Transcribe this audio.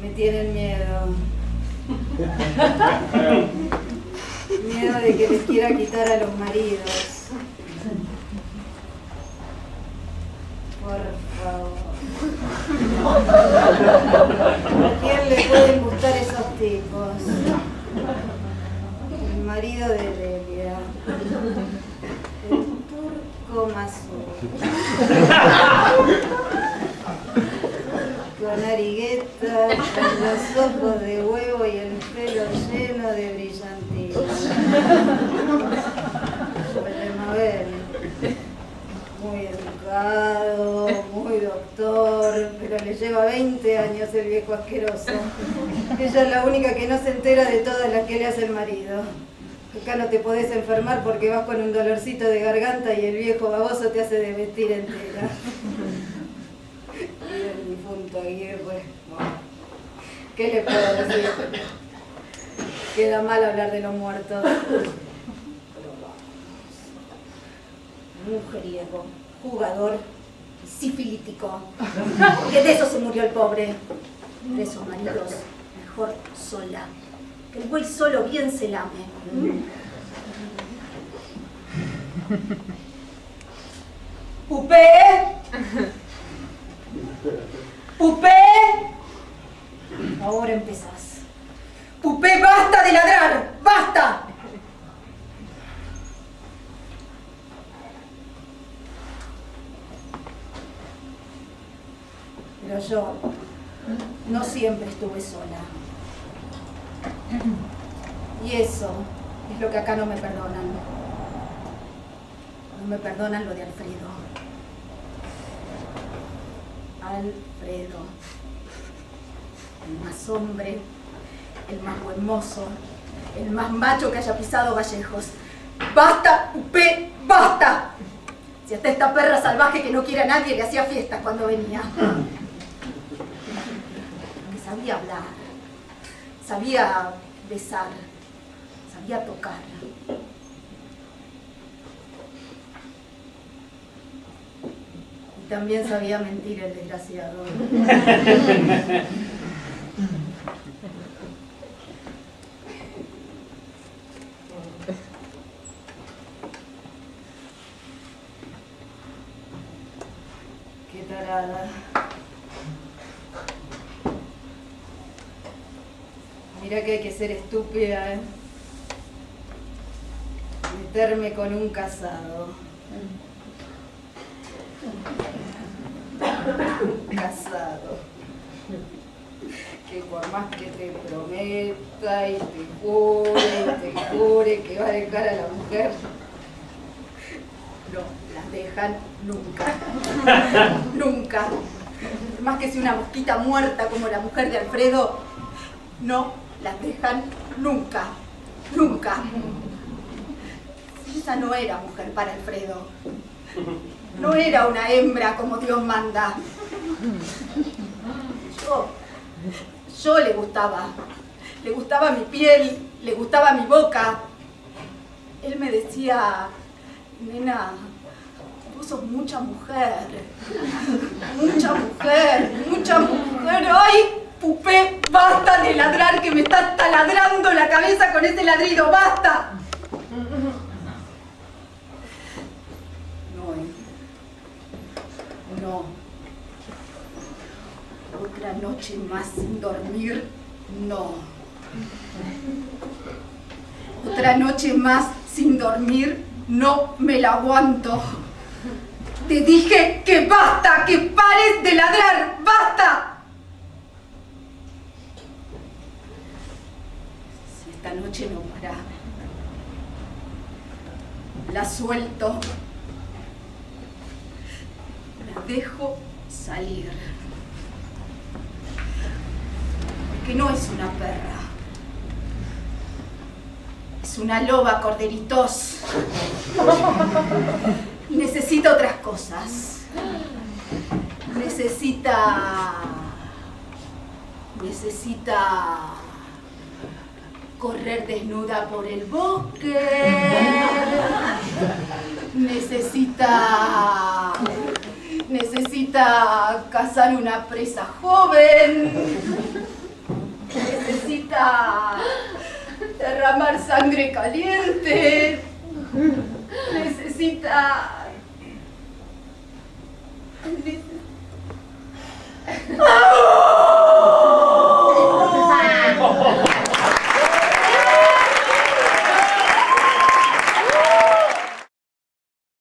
Me tienen miedo. Miedo de que les quiera quitar a los maridos. Por favor. ¿A quién le pueden gustar esos tipos? El marido de Delia. El turco Masur. Con narigueta, con los ojos de huevo y el pelo lleno de brillantina. Mabel, muy educado, muy doctor, pero le lleva 20 años el viejo asqueroso. Ella es la única que no se entera de todas las que le hace el marido. Acá no te podés enfermar porque vas con un dolorcito de garganta y el viejo baboso te hace desvestir entera. Y el difunto Aguirre, bueno, ¿qué le puedo decir? Queda mal hablar de los muertos. Mujeriego, jugador, sifilítico. Que de eso se murió el pobre. De esos maridos, mejor sola. Que el güey solo bien se lame. ¡Pupé! ¡Pupé! Ahora empezás. ¡Pupé, basta de ladrar! ¡Basta! Pero yo no siempre estuve sola. Y eso es lo que acá no me perdonan. No me perdonan lo de Alfredo. Alfredo. El más hombre, el más buen mozo, el más macho que haya pisado Vallejos. ¡Basta, Pupé! ¡Basta! Si hasta esta perra salvaje que no quiere a nadie le hacía fiestas cuando venía. Que sabía hablar, sabía besar, sabía tocar. Y también sabía mentir el desgraciado. Qué tarada. Mira que hay que ser estúpida, ¿eh? Meterme con un casado. Un casado. Que por más que te prometa y te jure que va a dejar a la mujer, no las dejan nunca. Nunca. Por más que sea una mosquita muerta como la mujer de Alfredo, no las dejan nunca. Nunca. Esa no era mujer para Alfredo. No era una hembra como Dios manda. Yo le gustaba. Le gustaba mi piel, le gustaba mi boca. Él me decía, nena, vos sos mucha mujer. Mucha mujer, mucha mujer. ¡Ay, Pupé, basta de ladrar, que me está taladrando la cabeza con ese ladrido! ¡Basta! No. Otra noche más sin dormir, no. Otra noche más sin dormir, no me la aguanto. Te dije que basta, que pares de ladrar, basta. Si esta noche no para, la suelto. La dejo salir. Porque no es una perra. Es una loba, corderitos. Y necesita otras cosas. Necesita correr desnuda por el bosque. Necesita cazar una presa joven. necesita derramar sangre caliente, necesita